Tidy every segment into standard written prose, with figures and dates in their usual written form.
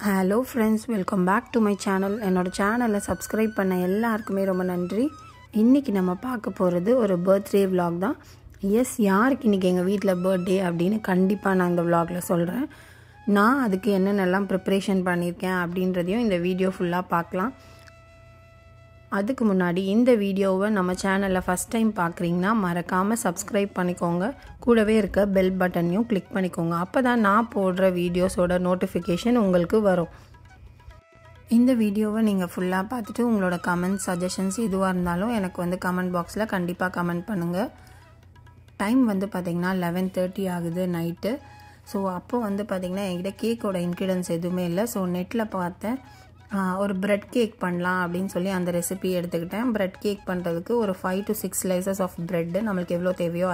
Hello friends, welcome back to my channel. என்னோடய சேனலை subscribe பண்ண எல்லாருக்குமே ரொம்ப நன்றி. இன்றைக்கி நம்ம பார்க்க போகிறது ஒரு பர்த்டே விலாக் தான். யாருக்கு இன்றைக்கி எங்கள் வீட்டில் பர்த்டே அப்படின்னு கண்டிப்பாக நான் இந்த விலாகில் சொல்கிறேன். நான் அதுக்கு என்னென்னலாம் ப்ரிப்ரேஷன் பண்ணியிருக்கேன் அப்படின்றதையும் இந்த வீடியோ ஃபுல்லாக பார்க்கலாம். அதுக்கு முன்னாடி இந்த வீடியோவை நம்ம சேனலில் ஃபஸ்ட் டைம் பார்க்குறீங்கன்னா மறக்காமல் சப்ஸ்கிரைப் பண்ணிக்கோங்க. கூடவே இருக்க பெல் பட்டனையும் கிளிக் பண்ணிக்கோங்க. அப்போ தான் நான் போடுற வீடியோஸோட நோட்டிஃபிகேஷன் உங்களுக்கு வரும். இந்த வீடியோவை நீங்கள் ஃபுல்லாக பார்த்துட்டு உங்களோட கமெண்ட்ஸ், சஜஷன்ஸ் எதுவாக இருந்தாலும் எனக்கு கமெண்ட் பாக்ஸில் கண்டிப்பாக கமெண்ட் பண்ணுங்கள். டைம் பார்த்திங்கன்னா 11:30 ஆகுது நைட்டு. ஸோ அப்போ பார்த்திங்கன்னா என்கிட்ட கேக்கோட இன்க்ரீடியன்ஸ் எதுவுமே இல்லை. ஸோ நெட்டில் பார்த்தேன், ஒரு ப்ரெட் கேக் பண்ணலாம் அப்படின்னு சொல்லி அந்த ரெசிபி எடுத்துக்கிட்டேன். ப்ரெட் கேக் பண்ணுறதுக்கு ஒரு 5 to 6 slices ஆஃப் ப்ரெட்டு நம்மளுக்கு எவ்வளோ தேவையோ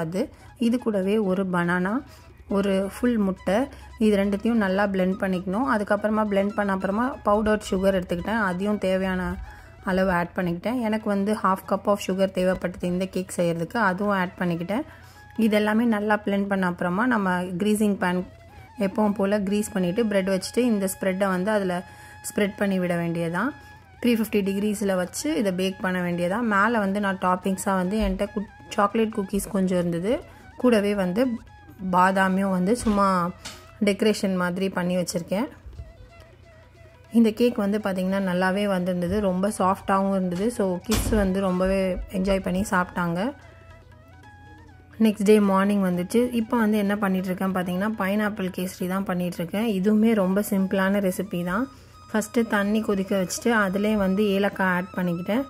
இது கூடவே ஒரு பனானா, ஒரு ஃபுல் முட்டை, இது ரெண்டுத்தையும் நல்லா பிளெண்ட் பண்ணிக்கணும். அதுக்கப்புறமா பிளெண்ட் பண்ண அப்புறமா பவுடர் சுகர் எடுத்துக்கிட்டேன். அதையும் தேவையான அளவு ஆட் பண்ணிக்கிட்டேன். எனக்கு 1/2 cup ஆஃப் சுகர் தேவைப்பட்டது இந்த கேக் செய்கிறதுக்கு, அதுவும் ஆட் பண்ணிக்கிட்டேன். இதெல்லாமே நல்லா பிளெண்ட் பண்ண அப்புறமா நம்ம க்ரீஸிங் பேன் எப்பவும் போல் க்ரீஸ் பண்ணிவிட்டு ப்ரெட் வச்சுட்டு இந்த ஸ்ப்ரெட்டை அதில் ஸ்ப்ரெட் பண்ணி விட வேண்டியதான். 350 degreesல வச்சு இதை பேக் பண்ண வேண்டியதான். மேலே நான் டாப்பிங்ஸாக என்கிட்ட சாக்லேட் குக்கீஸ் கொஞ்சம் இருந்தது. கூடவே பாதாமியும் சும்மா டெக்கரேஷன் மாதிரி பண்ணி வச்சுருக்கேன். இந்த கேக் பார்த்திங்கன்னா நல்லாவே வந்திருந்தது. ரொம்ப சாஃப்டாகவும் இருந்தது. ஸோ கிட்ஸ் ரொம்பவே என்ஜாய் பண்ணி சாப்பிட்டாங்க. நெக்ஸ்ட் டே மார்னிங் இப்போ என்ன பண்ணிகிட்ருக்கேன் பார்த்திங்கன்னா பைனாப்பிள் கேசரி தான் பண்ணிகிட்ருக்கேன். இதுவுமே ரொம்ப சிம்பிளான ரெசிபி தான். ஃபஸ்ட்டு தண்ணி கொதிக்க வச்சுட்டு அதிலே ஏலக்காய் ஆட் பண்ணிக்கிட்டேன்.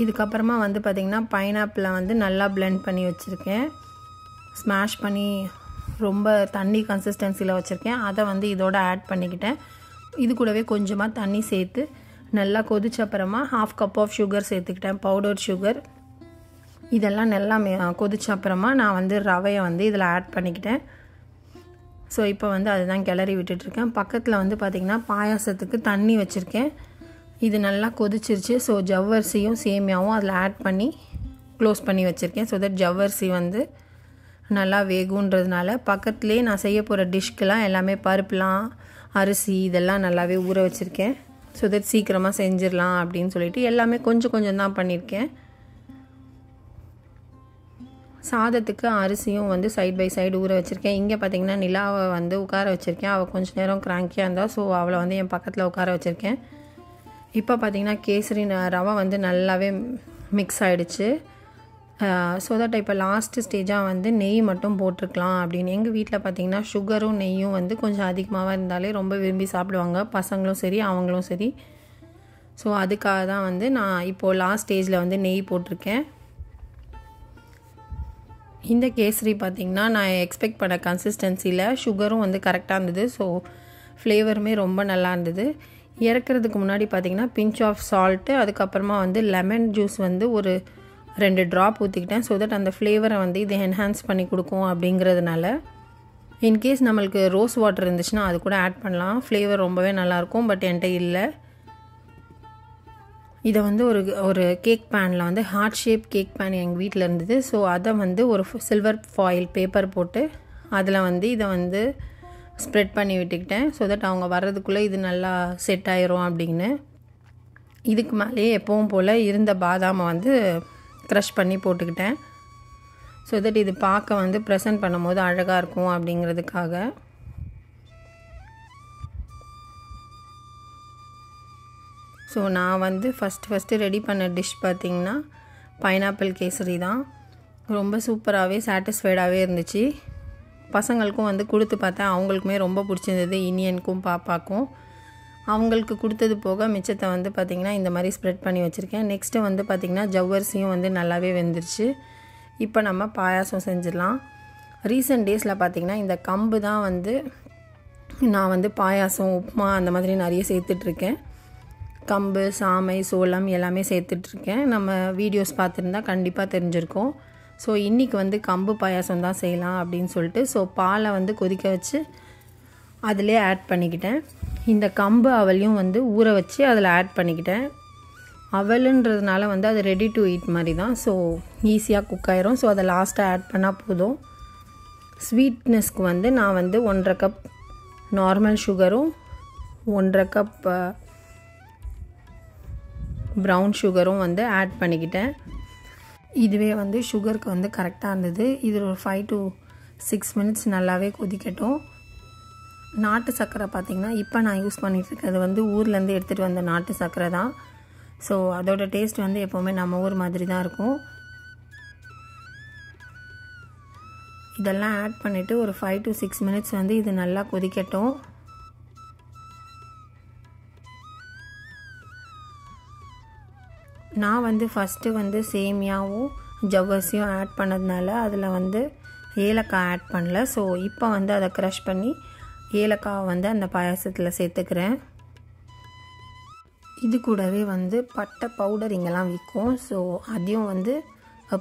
இதுக்கப்புறமா பார்த்திங்கன்னா பைனாப்பிளை நல்லா பிளெண்ட் பண்ணி வச்சுருக்கேன். ஸ்மாஷ் பண்ணி ரொம்ப தண்ணி கன்சிஸ்டன்சியில் வச்சுருக்கேன். அதை இதோட ஆட் பண்ணிக்கிட்டேன். இது கூடவே கொஞ்சமாக தண்ணி சேர்த்து நல்லா கொதிச்ச அப்புறமா 1/2 cup ஆஃப் சுகர் சேர்த்துக்கிட்டேன், பவுடர் சுகர். இதெல்லாம் நல்லா கொதிச்ச அப்புறமா நான் ரவையை இதில் ஆட் பண்ணிக்கிட்டேன். ஸோ இப்போ அதுதான் கிளறி விட்டுட்ருக்கேன். பக்கத்தில் பார்த்திங்கன்னா பாயாசத்துக்கு தண்ணி வச்சுருக்கேன். இது நல்லா கொதிச்சிருச்சு. ஸோ ஜவ்வரிசியும் சேமியாவும் அதில் ஆட் பண்ணி க்ளோஸ் பண்ணி வச்சுருக்கேன். ஸோ தட் ஜவ்வரிசி நல்லா வேகுன்றதுனால பக்கத்துலேயே நான் செய்ய போகிற டிஷ்க்கெலாம் எல்லாமே பருப்புலாம், அரிசி இதெல்லாம் நல்லாவே ஊற வச்சுருக்கேன். ஸோ தட் சீக்கிரமாக செஞ்சிடலாம் அப்படின்னு சொல்லிட்டு எல்லாமே கொஞ்சம் கொஞ்சம் தான் பண்ணியிருக்கேன். சாதத்துக்கு அரிசியும் சைட் பை சைடு ஊற வச்சுருக்கேன். இங்கே பார்த்திங்கன்னா நிலாவை உட்கார வச்சுருக்கேன். அவள் கொஞ்சம் நேரம் கிராங்கியாக இருந்தால், ஸோ அவளை என் பக்கத்தில் உட்கார வச்சுருக்கேன். இப்போ பார்த்திங்கன்னா கேசரி ரவை நல்லாவே மிக்ஸ் ஆகிடுச்சு. ஸோ தட் இப்போ லாஸ்ட்டு ஸ்டேஜாக நெய் மட்டும் போட்டிருக்கலாம் அப்படின்னு. எங்கள் வீட்டில் பார்த்திங்கன்னா சுகரும் நெய்யும் கொஞ்சம் அதிகமாக இருந்தாலே ரொம்ப விரும்பி சாப்பிடுவாங்க, பசங்களும் சரி அவங்களும் சரி. ஸோ அதுக்காக தான் நான் இப்போது லாஸ்ட் ஸ்டேஜில் நெய் போட்டிருக்கேன். இந்த கேசரி பார்த்திங்கன்னா நான் எக்ஸ்பெக்ட் பண்ண கன்சிஸ்டன்சியில் சுகரும் கரெக்டாக இருந்தது. ஸோ ஃப்ளேவருமே ரொம்ப நல்லா இருந்தது. இறக்குறதுக்கு முன்னாடி பார்த்திங்கன்னா பிஞ்ச் ஆஃப் சால்ட்டு, அதுக்கப்புறமா லெமன் ஜூஸ் ஒரு 2 ட்ராப் ஊற்றிக்கிட்டேன். ஸோ தட் அந்த ஃப்ளேவரை இது என்ஹான்ஸ் பண்ணி கொடுக்கும் அப்படிங்கிறதுனால. இன்கேஸ் நம்மளுக்கு ரோஸ் வாட்டர் இருந்துச்சுன்னா அது கூட ஆட் பண்ணலாம், ஃப்ளேவர் ரொம்பவே நல்லாயிருக்கும். பட் என்கிட்ட இல்லை. இதை ஒரு கேக் பேனில் ஹார்ட் ஷேப் கேக் பேன் எங்கள் வீட்டில் இருந்தது. ஸோ அதை ஒரு சில்வர் ஃபாயில் பேப்பர் போட்டு அதில் இதை ஸ்ப்ரெட் பண்ணி விட்டுக்கிட்டேன். ஸோ தட் அவங்க வர்றதுக்குள்ளே இது நல்லா செட் ஆயிரும் அப்படின்னு. இதுக்கு மேலேயே எப்பவும் போல் இருந்த பாதாமை க்ரஷ் பண்ணி போட்டுக்கிட்டேன். ஸோ தட் இது பார்க்க ப்ரெசென்ட் பண்ணும்போது அழகாக இருக்கும் அப்படிங்கிறதுக்காக. ஸோ நான் ஃபஸ்ட்டு ரெடி பண்ண டிஷ் பார்த்திங்கன்னா பைனாப்பிள் கேசரி தான். ரொம்ப சூப்பராகவே சாட்டிஸ்ஃபைடாகவே இருந்துச்சு. பசங்களுக்கும் கொடுத்து பார்த்தேன். அவங்களுக்குமே ரொம்ப பிடிச்சிருந்தது. இனியனுக்கும் பாப்பாக்கும். அவங்களுக்கு கொடுத்தது போக மிச்சத்தை பார்த்திங்கன்னா இந்த மாதிரி ஸ்ப்ரெட் பண்ணி வச்சுருக்கேன். நெக்ஸ்ட்டு பார்த்திங்கன்னா ஜவ்வரிசியும் நல்லாவே வெந்துருச்சு. இப்போ நம்ம பாயாசம் செஞ்சிடலாம். ரீசெண்ட் டேஸில் பார்த்திங்கன்னா இந்த கம்பு தான் நான் பாயாசம், உப்புமா அந்த மாதிரி நிறைய சேர்த்துட்ருக்கேன். கம்பு, சாமை, சோளம் எல்லாமே சேர்த்துட்ருக்கேன். நம்ம வீடியோஸ் பார்த்துருந்தா கண்டிப்பாக தெரிஞ்சிருக்கோம். ஸோ இன்றைக்கி கம்பு பாயாசம் தான் செய்யலாம் அப்படின்னு சொல்லிட்டு ஸோ பாலை கொதிக்க வச்சு அதிலே ஆட் பண்ணிக்கிட்டேன். இந்த கம்பு அவலையும் ஊற வச்சு அதில் ஆட் பண்ணிக்கிட்டேன். அவலுன்றதுனால அது ரெடி டு ஈட் மாதிரி தான். ஸோ ஈஸியாக குக் ஆயிரும். ஸோ அதை லாஸ்ட்டாக ஆட் பண்ணால் போதும். ஸ்வீட்னஸ்க்கு நான் 1.5 கப் நார்மல் சுகரும் 1.5 கப் ப்ரௌன் சுகரும் வந்து ஆட் பண்ணிக்கிட்டேன். இதுவே வந்து சுகருக்கு வந்து கரெக்டாக இருந்தது. இது ஒரு 5 to 6 மினிட்ஸ் நல்லாவே கொதிக்கட்டும். நாட்டு சர்க்கரை பார்த்திங்கன்னா இப்போ நான் யூஸ் பண்ணிகிட்ருக்கிறது வந்து ஊர்லேருந்து எடுத்துகிட்டு வந்த நாட்டு சர்க்கரை தான். ஸோ அதோட டேஸ்ட் வந்து எப்போவுமே நம்ம ஊர் மாதிரி தான் இருக்கும். இதெல்லாம் ஆட் பண்ணிவிட்டு ஒரு 5 to 6 மினிட்ஸ் வந்து இது நல்லா கொதிக்கட்டும். நான் வந்து ஃபஸ்ட்டு வந்து சேமியாவும் ஜவ்வரிசியும் ஆட் பண்ணதுனால அதில் வந்து ஏலக்காய் ஆட் பண்ணல. ஸோ இப்போ வந்து அதை க்ரஷ் பண்ணி ஏலக்காவை வந்து அந்த பாயாசத்தில் சேர்த்துக்கிறேன். இது கூடவே வந்து பட்டை பவுடர் இங்கெல்லாம் விற்கும். ஸோ அதையும் வந்து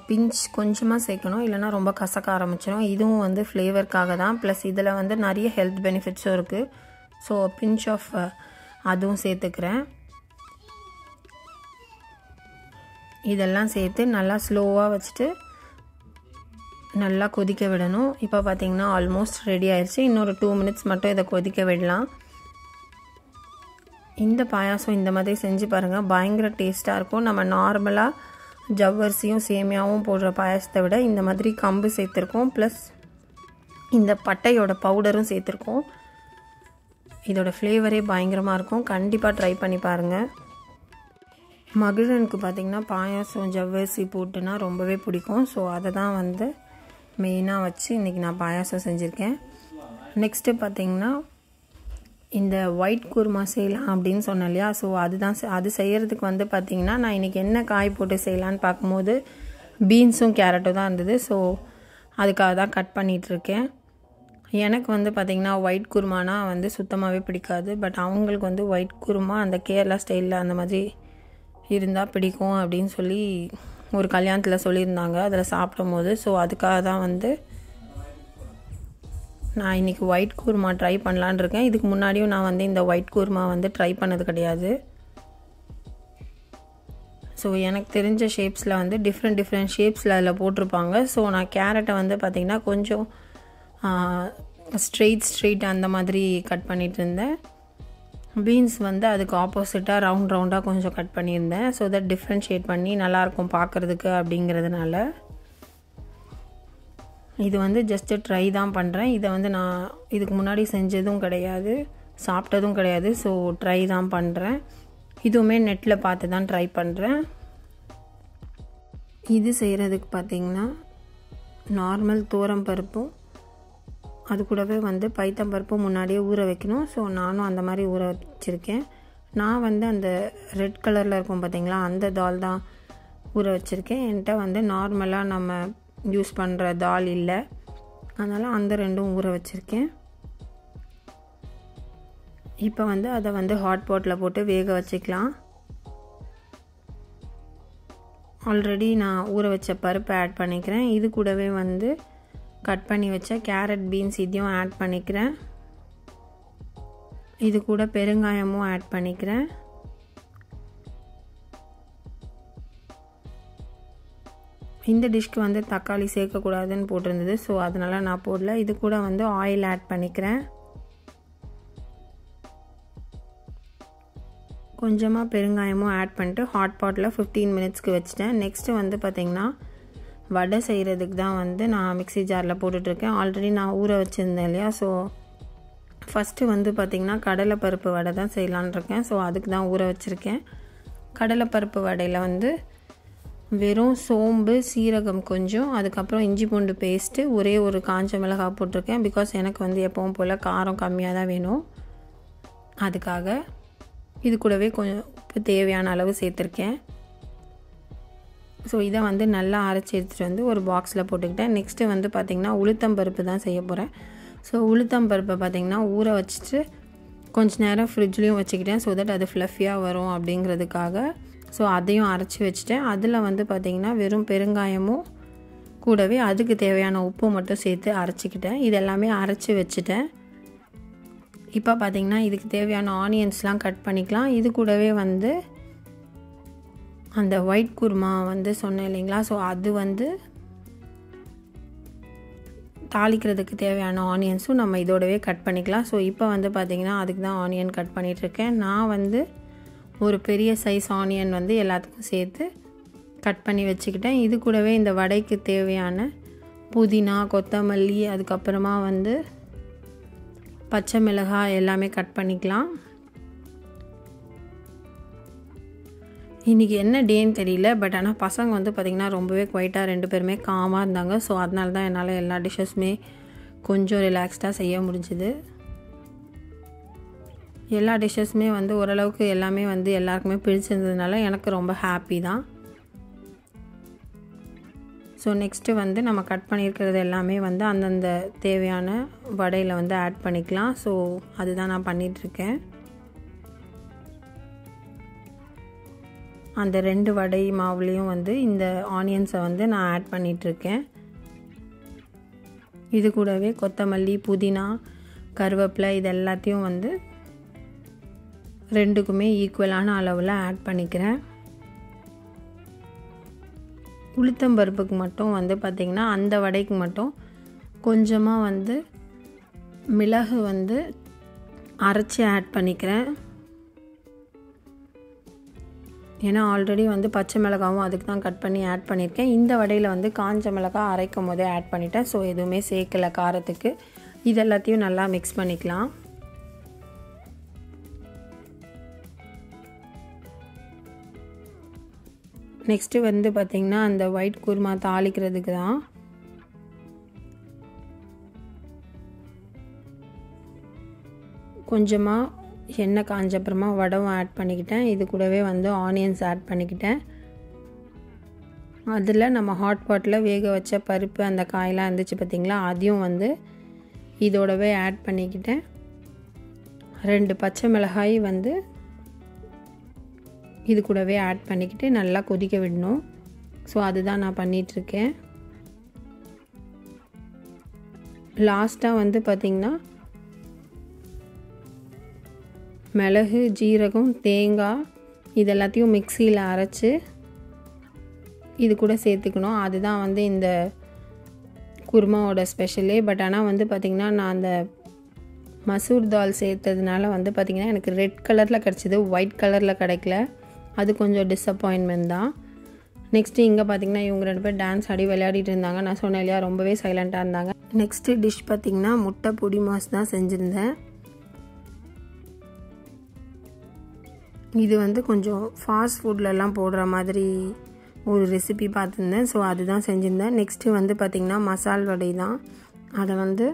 பிஞ்ச் கொஞ்சமாக சேர்க்கணும், இல்லைனா ரொம்ப கசக்க ஆரம்பிச்சிடும். இதுவும் வந்து ஃப்ளேவருக்காக தான். ப்ளஸ் இதில் வந்து நிறைய ஹெல்த் பெனிஃபிட்ஸும் இருக்குது. ஸோ பிஞ்ச் ஆஃப் அதுவும் சேர்த்துக்கிறேன். இதெல்லாம் சேர்த்து நல்லா ஸ்லோவாக வச்சுட்டு நல்லா கொதிக்க விடணும். இப்போ பார்த்திங்கன்னா ஆல்மோஸ்ட் ரெடி ஆயிடுச்சு. இன்னொரு 2 மினிட்ஸ் மட்டும் இதை கொதிக்க விடலாம். இந்த பாயாசம் இந்த மாதிரி செஞ்சு பாருங்கள், பயங்கர டேஸ்ட்டாக இருக்கும். நம்ம நார்மலாக ஜவ்வரிசியும் சேமியாவும் போடுற பாயாசத்தை விட இந்த மாதிரி கம்பு சேர்த்துருக்கோம், ப்ளஸ் இந்த பட்டையோட பவுடரும் சேர்த்துருக்கோம். இதோட ஃப்ளேவரே பயங்கரமாக இருக்கும். கண்டிப்பாக ட்ரை பண்ணி பாருங்கள். மகிழனுக்கு பார்த்திங்கன்னா பாயாசம் ஜவ்வரிசி போட்டுனா ரொம்பவே பிடிக்கும். ஸோ அதை தான் வந்து மெயினாக வச்சு இன்றைக்கி நான் பாயாசம் செஞ்சுருக்கேன். நெக்ஸ்ட்டு பார்த்திங்கன்னா இந்த ஒயிட் குருமா செய்யலாம் அப்படின்னு சொன்னேன் இல்லையா. ஸோ அது செய்கிறதுக்கு வந்து பார்த்திங்கன்னா நான் இன்றைக்கி என்ன காய் போட்டு செய்யலான்னு பார்க்கும்போது பீன்ஸும் கேரட்டும் தான் இருந்தது. ஸோ அதுக்காக தான் கட் பண்ணிகிட்ருக்கேன். எனக்கு வந்து பார்த்திங்கன்னா ஒயிட் குருமானா வந்து சுத்தமாகவே பிடிக்காது. பட் அவங்களுக்கு வந்து ஒயிட் குருமா அந்த கேரளா ஸ்டைலில் அந்த மாதிரி இருந்தால் பிடிக்கும் அப்படின்னு சொல்லி ஒரு கல்யாணத்தில் சொல்லியிருந்தாங்க அதில் சாப்பிடும் போது. ஸோ அதுக்காக தான் வந்து நான் இன்றைக்கி ஒயிட் குருமா ட்ரை பண்ணலான் இருக்கேன். இதுக்கு முன்னாடியும் நான் வந்து இந்த ஒயிட் குருமா வந்து ட்ரை பண்ணது கிடையாது. ஸோ எனக்கு தெரிஞ்ச ஷேப்ஸில் வந்து டிஃப்ரெண்ட் ஷேப்ஸில் அதில் போட்டிருப்பாங்க. ஸோ நான் கேரட்டை வந்து பார்த்திங்கன்னா கொஞ்சம் ஸ்ட்ரெயிட் அந்த மாதிரி கட் பண்ணிகிட்டு இருந்தேன். பீன்ஸ் வந்து அதுக்கு ஆப்போசிட்டாக ரவுண்டாக கொஞ்சம் கட் பண்ணியிருந்தேன். ஸோ தட் டிஃப்ரென்ஷியேட் பண்ணி நல்லாயிருக்கும் பார்க்குறதுக்கு அப்படிங்கிறதுனால. இது வந்து ஜஸ்ட்டு ட்ரை தான் பண்ணுறேன். இதை வந்து நான் இதுக்கு முன்னாடி செஞ்சதும் கிடையாது, சாப்பிட்டதும் கிடையாது. ஸோ ட்ரை தான் பண்ணுறேன். இதுவுமே நெட்டில் பார்த்து தான் ட்ரை பண்ணுறேன். இது செய்கிறதுக்கு பார்த்திங்கன்னா நார்மல் தோரம் பருப்பும் அது கூடவே வந்து பைத்தம்பருப்பும் முன்னாடியே ஊற வைக்கணும். ஸோ நானும் அந்த மாதிரி ஊற வச்சுருக்கேன். நான் வந்து அந்த ரெட் கலரில் இருக்கும் பார்த்திங்களா, அந்த தால் தான் ஊற வச்சுருக்கேன். என்கிட்ட வந்து நார்மலாக நம்ம யூஸ் பண்ணுற தால் இல்லை, அதனால் அந்த ரெண்டும் ஊற வச்சுருக்கேன். இப்போ வந்து அதை வந்து ஹாட் பாட்டில் போட்டு வேக வச்சுக்கலாம். ஆல்ரெடி நான் ஊற வச்ச பருப்பை ஆட் பண்ணிக்கிறேன். இது கூடவே வந்து கட் பண்ணி வச்ச கேரட் பீன்ஸ் இதையும் ஆட் பண்ணிக்கிறேன். இது கூட பெருங்காயமும் ஆட் பண்ணிக்கிறேன். இந்த டிஷ்க்கு வந்து தக்காளி சேர்க்கக்கூடாதுன்னு போட்டிருந்தது. ஸோ அதனால் நான் போடல. இது கூட வந்து ஆயில் ஆட் பண்ணிக்கிறேன். கொஞ்சமாக பெருங்காயமும் ஆட் பண்ணிட்டு ஹாட் பாட்டில் 15 மினிட்ஸ்க்கு வச்சுட்டேன். நெக்ஸ்ட்டு வந்து பார்த்திங்கன்னா வடை செய்கிறதுக்கு தான் வந்து நான் மிக்ஸி ஜாரில் போட்டுட்ருக்கேன். ஆல்ரெடி நான் ஊற வச்சுருந்தேன் இல்லையா. ஸோ ஃபஸ்ட்டு வந்து பார்த்திங்கன்னா கடலைப்பருப்பு வடை தான் செய்யலான் இருக்கேன். ஸோ அதுக்கு தான் ஊற வச்சுருக்கேன். கடலைப்பருப்பு வடையில் வந்து வெறும் சோம்பு, சீரகம் கொஞ்சம், அதுக்கப்புறம் இஞ்சி பூண்டு பேஸ்ட்டு, ஒரே ஒரு காஞ்ச மிளகாய் போட்டிருக்கேன். பிகாஸ் எனக்கு வந்து எப்பவும் போல் காரம் கம்மியாக தான் வேணும். அதுக்காக இது கூடவே கொஞ்சம் உப்பு தேவையான அளவு சேர்த்துருக்கேன். ஸோ இதை வந்து நல்லா அரைச்சி எடுத்துகிட்டு வந்து ஒரு பாக்ஸில் போட்டுக்கிட்டேன். நெக்ஸ்ட்டு வந்து பார்த்திங்கன்னா உளுத்தம்பருப்பு தான் செய்ய போகிறேன். ஸோ உளுத்தம்பருப்பை பார்த்திங்கன்னா ஊற வச்சுட்டு கொஞ்ச நேரம் ஃப்ரிட்ஜ்லேயும் வச்சுக்கிட்டேன். ஸோ தட் அது ஃப்ளஃபியாக வரும் அப்படிங்கிறதுக்காக. ஸோ அதையும் அரைச்சி வச்சுட்டேன். அதில் வந்து பார்த்திங்கன்னா வெறும் பெருங்காயமும் கூடவே அதுக்கு தேவையான உப்பு மட்டும் சேர்த்து அரைச்சிக்கிட்டேன். இதெல்லாமே அரைச்சி வச்சுட்டேன். இப்போ பார்த்திங்கன்னா இதுக்கு தேவையான ஆனியன்ஸ்லாம் கட் பண்ணிக்கலாம். இது கூடவே வந்து அந்த ஒயிட் குருமா வந்து சொன்னேன் இல்லைங்களா. ஸோ அது வந்து தாளிக்கிறதுக்கு தேவையான ஆனியன்ஸும் நம்ம இதோடவே கட் பண்ணிக்கலாம். ஸோ இப்போ வந்து பார்த்திங்கன்னா அதுக்கு தான் ஆனியன் கட் பண்ணிகிட்ருக்கேன். நான் வந்து ஒரு பெரிய சைஸ் ஆனியன் வந்து எல்லாத்துக்கும் சேர்த்து கட் பண்ணி வச்சுக்கிட்டேன். இது கூடவே இந்த வடைக்கு தேவையான புதினா, கொத்தமல்லி, அதுக்கப்புறமா வந்து பச்சை மிளகாய் எல்லாமே கட் பண்ணிக்கலாம். இன்றைக்கி என்ன டேன்னு தெரியல, பட் ஆனால் பசங்க வந்து பார்த்திங்கன்னா ரொம்பவே குவைட்டாக 2 பேருமே காமாக இருந்தாங்க. ஸோ அதனால தான் என்னால் எல்லா டிஷ்ஷஸுமே கொஞ்சம் ரிலாக்ஸ்டாக செய்ய முடிஞ்சுது. எல்லா டிஷ்ஷஸுமே வந்து ஓரளவுக்கு எல்லாமே வந்து எல்லாருக்குமே பிடிச்சிருந்ததுனால எனக்கு ரொம்ப ஹாப்பி தான். ஸோ நெக்ஸ்ட்டு வந்து நம்ம கட் பண்ணியிருக்கிறது எல்லாமே வந்து அந்தந்த தேவையான வடையில் வந்து ஆட் பண்ணிக்கலாம். ஸோ அதுதான் நான் பண்ணிகிட்ருக்கேன். அந்த 2 வடை மாவுலேயும் வந்து இந்த ஆனியன்ஸை வந்து நான் ஆட் பண்ணிகிட்ருக்கேன். இது கூடவே கொத்தமல்லி, புதினா, கருவேப்பிலை இது எல்லாத்தையும் வந்து 2க்குமே ஈக்குவலான அளவில் ஆட் பண்ணிக்கிறேன். உளுத்தம்பருப்புக்கு மட்டும் வந்து பார்த்திங்கன்னா அந்த வடைக்கு மட்டும் கொஞ்சமாக வந்து மிளகு வந்து அரைச்சி ஆட் பண்ணிக்கிறேன். ஏன்னா ஆல்ரெடி வந்து பச்சை மிளகாவும் அதுக்கு தான் கட் பண்ணி ஆட் பண்ணியிருக்கேன். இந்த வடையில் வந்து காஞ்ச மிளகாய் அரைக்கும் போதே ஆட் பண்ணிட்டேன். ஸோ எதுவுமே சேர்க்கலை காரத்துக்கு. இது எல்லாத்தையும் நல்லா மிக்ஸ் பண்ணிக்கலாம். நெக்ஸ்ட்டு வந்து பார்த்திங்கன்னா அந்த ஒயிட் குருமா தாளிக்கிறதுக்கு தான் கொஞ்சமாக எண்ணெய் காஞ்ச அப்புறமா வடவும் ஆட் பண்ணிக்கிட்டேன். இது கூடவே வந்து ஆனியன்ஸ் ஆட் பண்ணிக்கிட்டேன். அதில் நம்ம ஹாட் பாட்டில் வேக வச்ச பருப்பு அந்த காயெல்லாம் இருந்துச்சு பார்த்திங்களா, அதையும் வந்து இதோடவே ஆட் பண்ணிக்கிட்டேன். 2 பச்சை மிளகாய் வந்து இது கூடவே ஆட் பண்ணிக்கிட்டு நல்லா கொதிக்க விடணும். ஸோ அதுதான் நான் பண்ணிகிட்ருக்கேன். லாஸ்ட்டாக வந்து பார்த்திங்கன்னா மிளகு, ஜீரகம், தேங்காய் இது எல்லாத்தையும் மிக்சியில் அரைச்சி இது கூட சேர்த்துக்கணும். அதுதான் வந்து இந்த குருமாவோட ஸ்பெஷலே. பட் ஆனால் வந்து பார்த்திங்கன்னா நான் அந்த மசூர் தால் சேர்த்ததுனால வந்து பார்த்திங்கன்னா எனக்கு ரெட் கலரில் கிடச்சிது, ஒயிட் கலரில் கிடைக்கல. அது கொஞ்சம் டிஸப்பாயின்மெண்ட் தான். நெக்ஸ்ட்டு இங்கே பார்த்திங்கன்னா இவங்க 2 பேர் டான்ஸ் ஆடி விளையாடிட்டு இருந்தாங்க. நான் சொன்னேன் இல்லையா, ரொம்பவே சைலண்ட்டாக இருந்தாங்க. நெக்ஸ்ட்டு டிஷ் பார்த்திங்கன்னா முட்டை பொடி மாஸ் தான் செஞ்சுருந்தேன். இது வந்து கொஞ்சம் ஃபாஸ்ட் ஃபுட்லலாம் போடுற மாதிரி ஒரு ரெசிபி பார்த்துருந்தேன். ஸோ அதுதான் செஞ்சுருந்தேன். நெக்ஸ்ட்டு வந்து பார்த்திங்கன்னா மசால் வடை தான். அதை வந்து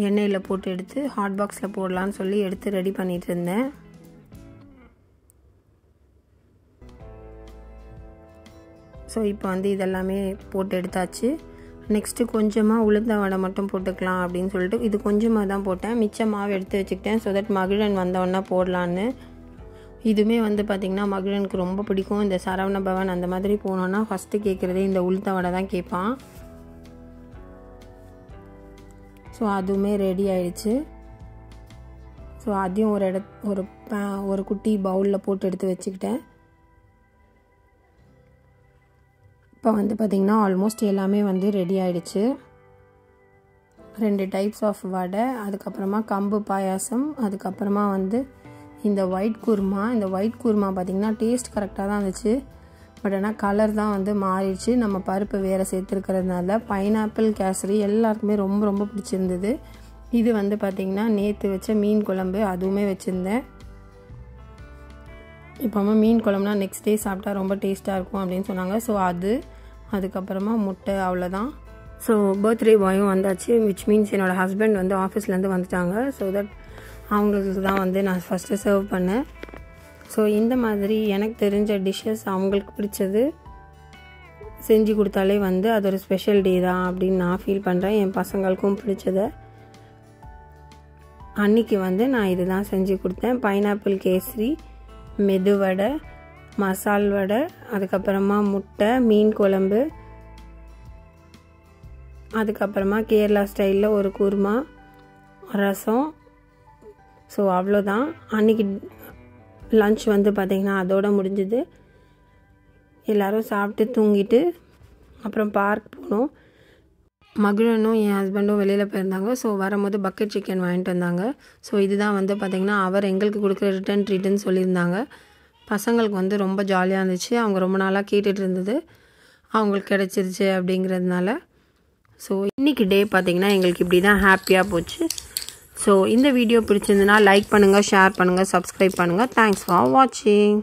எண்ணெயில் போட்டு எடுத்து ஹாட் பாக்ஸில் போடலான்னு சொல்லி எடுத்து ரெடி பண்ணிகிட்டு இருந்தேன். ஸோ இப்போ வந்து இதெல்லாமே போட்டு எடுத்தாச்சு. நெக்ஸ்ட்டு கொஞ்சமாக உளுந்த வடை மட்டும் போட்டுக்கலாம் அப்படின்னு சொல்லிட்டு இது கொஞ்சமாக தான் போட்டேன். மிச்ச மாவு எடுத்து வச்சுக்கிட்டேன். ஸோ தட் மகிழன் வந்தவொடனே போடலான்னு. இதுவுமே வந்து பார்த்திங்கன்னா மகிழனுக்கு ரொம்ப பிடிக்கும். இந்த சரவண பவன் அந்த மாதிரி போனோன்னா ஃபஸ்ட்டு கேட்குறதே இந்த உளுத்த வடை தான் கேட்பான். ஸோ அதுவுமே ரெடி ஆயிடுச்சு. ஸோ அதையும் ஒரு குட்டி பவுலில் போட்டு எடுத்து வச்சுக்கிட்டேன். இப்போ வந்து பார்த்திங்கன்னா ஆல்மோஸ்ட் எல்லாமே வந்து ரெடி ஆகிடுச்சு. 2 டைப்ஸ் ஆஃப் வடை, அதுக்கப்புறமா கம்பு பாயாசம், அதுக்கப்புறமா வந்து இந்த ஒயிட் குருமா. இந்த ஒயிட் குருமா பார்த்திங்கன்னா டேஸ்ட் கரெக்டாக தான் இருந்துச்சு. பட் ஆனால் கலர் தான் வந்து மாறிடுச்சு. நம்ம பருப்பு வேறு சேர்த்துருக்கிறதுனால. பைனாப்பிள் கேசரி எல்லாருக்குமே ரொம்ப ரொம்ப பிடிச்சிருந்தது. இது வந்து பார்த்திங்கன்னா நேற்று வச்ச மீன் குழம்பு, அதுவுமே வச்சுருந்தேன். இப்போ மீன் குழம்புனா நெக்ஸ்ட் டே சாப்பிட்டா ரொம்ப டேஸ்ட்டாக இருக்கும் அப்படின்னு சொன்னாங்க. ஸோ அதுக்கப்புறமா முட்டை, அவ்வளோதான். ஸோ பர்த்டே பாயும் வந்தாச்சு. விச் மீன்ஸ் என்னோடய ஹஸ்பண்ட் வந்து ஆஃபீஸ்லேருந்து வந்துட்டாங்க. ஸோ தட் அவங்களுக்கு தான் வந்து நான் ஃபஸ்ட்டு சர்வ் பண்ணேன். ஸோ இந்த மாதிரி எனக்கு தெரிஞ்ச டிஷ்ஷஸ் அவங்களுக்கு பிடிச்சது செஞ்சு கொடுத்தாலே வந்து அது ஒரு ஸ்பெஷல் டே தான் அப்படின்னு நான் ஃபீல் பண்ணுறேன். என் பசங்களுக்கும் பிடிச்சதை அன்றைக்கி வந்து நான் இது தான் செஞ்சு கொடுத்தேன். பைனாப்பிள் கேசரி, மெதுவடை, மசால் வடை, அதுக்கப்புறமா முட்டை, மீன் குழம்பு, அதுக்கப்புறமா கேரளா ஸ்டைலில் ஒரு குருமா, ரசம். ஸோ அவ்வளோதான். அன்றைக்கி லன்ச் வந்து பார்த்திங்கன்னா அதோடு முடிஞ்சுது. எல்லோரும் சாப்பிட்டு தூங்கிட்டு அப்புறம் பார்க் போனோம். மகிழனும் என் ஹஸ்பண்டும் வெளியில் போயிருந்தாங்க. ஸோ வரும்போது பக்கெட் சிக்கன் வாங்கிட்டு வந்தாங்க. ஸோ இதுதான் வந்து பார்த்திங்கன்னா அவர் எங்களுக்கு கொடுக்குற ரிட்டன் ட்ரீட்டுன்னு சொல்லியிருந்தாங்க. பசங்களுக்கு வந்து ரொம்ப ஜாலியாக இருந்துச்சு. அவங்க ரொம்ப நாளாக கேட்டுட்டு இருந்தது அவங்களுக்கு கிடச்சிருச்சு அப்படிங்கிறதுனால. ஸோ இன்றைக்கி டே பார்த்திங்கன்னா எங்களுக்கு இப்படி தான் ஹாப்பியாக போச்சு. ஸோ இந்த வீடியோ பிடிச்சிருந்துன்னா லைக் பண்ணுங்கள், ஷேர் பண்ணுங்கள், சப்ஸ்கிரைப் பண்ணுங்கள். தேங்க்ஸ் ஃபார் வாட்சிங்.